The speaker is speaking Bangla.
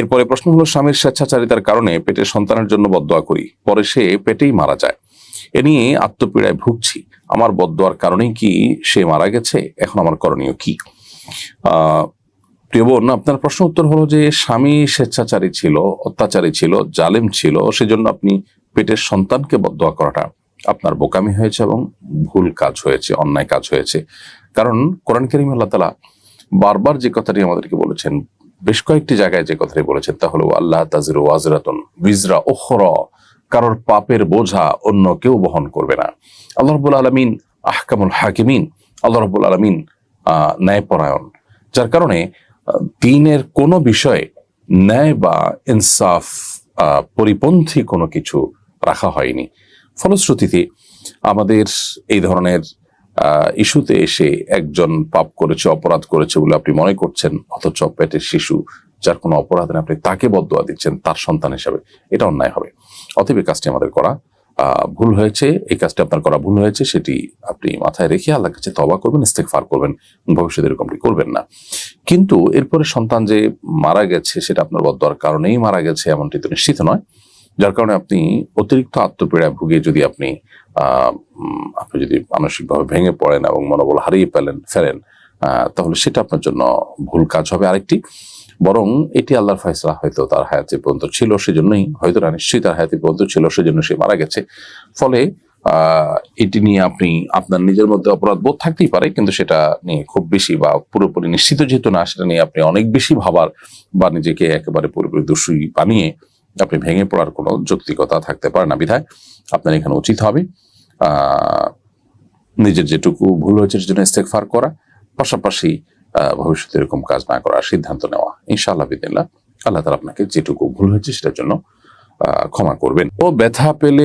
এরপরে প্রশ্ন হলো, স্বামীর স্বেচ্ছাচারিতার কারণে পেটের সন্তানের জন্য বদদোয়া করি, পরে সে পেটেই মারা যায়, এ নিয়ে আত্মপীড়ায় ভুগছি, আমার বদদোয়ার কারণেই কি সে মারা গেছে? এখন আমার করণীয় কি? প্রিয় বোন, আপনার প্রশ্ন উত্তর হলো যে স্বামী স্বেচ্ছাচারী ছিল, অত্যাচারী ছিল, জালেম ছিল, সেজন্য আপনি পেটের সন্তানকে বদদোয়া করাটা আপনার বোকামি হয়েছে এবং ভুল কাজ হয়েছে, অন্যায় কাজ হয়েছে। কারণ কোরআন কারীমে আল্লাহ তাআলা বারবার যে কথাটি আমাদেরকে বলেছেন, বেশ কয়েকটি জায়গায় যে কথাটি বলেছেন তা হলো আল্লাহ তাজিরু ওয়াজরাতুন বিজরা উখরা, কারোর পাপের বোঝা অন্য কেউ বহন করবে না। আল্লাহ রাব্বুল আলামিন আহকামুল হাকিমিন, আল্লাহ রাব্বুল আলামিন ন্যায়পরায়ণ, যার কারণে দ্বীনের কোনো বিষয়ে ন্যায় বা ইনসাফ পরিপন্থী কোনো কিছু রাখা হয়নি। ফলশ্রুতিতে আমাদের এই ধরনের ইস্যুতে এসে একজন পাপ করেছে, অপরাধ করেছে বলে আপনি মনে করছেন, অথচ পেটের শিশু যার কোনো অপরাধ নেই আপনি তাকে বদদোয়া দিচ্ছেন তার সন্তান হিসাবে, এটা অন্যায় হবে। অতএব এই কাজটি আমাদের করা ভুল হয়েছে, এই কাজটি আপনার করা ভুল হয়েছে, সেটি আপনি মাথায় রেখে আল্লাহর কাছে তওবা করবেন, ইস্তেগফার করবেন, ভবিষ্যতে এরকমটি করবেন না। কিন্তু এরপরে সন্তান যে মারা গেছে সেটা আপনার বদদোয়ার কারণেই মারা গেছে এমনটি তো নিশ্চিত নয়, যার কারণে আপনি অতিরিক্ত আত্মপীড়ায় ভুগে যদি আপনি যদি মানসিকভাবে ভেঙে পড়েন এবং মনোবল হারিয়ে ফেলেন, তাহলে সেটা আপনার জন্য ভুল কাজ হবে। আরেকটি, বরং এটি আল্লাহর ফয়সালা, হয়তো তার হায়াতে পর্যন্ত ছিল সেজন্যই, হয়তো না নিশ্চয়ই তার হায়াতে পর্যন্ত ছিল সেজন্য সে মারা গেছে। ফলে এটি নিয়ে আপনি আপনার নিজের মধ্যে অপরাধ বোধ থাকতেই পারে, কিন্তু সেটা নিয়ে খুব বেশি বা পুরোপুরি নিশ্চিত যেহেতু না, সেটা নিয়ে আপনি অনেক বেশি ভাবার বা নিজেকে একেবারে পুরোপুরি দোষী বানিয়ে আপনি ভেঙে পড়ার কোনো যৌক্তিকতা থাকতে পারে না। বিধায় আপনার এখানে উচিত হবে নিজের যেটুকু ভুল হয়েছে সেজন্য ইস্তেগফার করা, পাশাপাশি ভবিষ্যতে এরকম কাজ না করার সিদ্ধান্ত নেওয়া। ইনশাআল্লাহ বিদিনিল্লাহ আল্লাহ তাআলা আপনাকে যেটুকু ভুল হয়েছে সেটার জন্য ক্ষমা করবেন। ও ব্যথা পেলে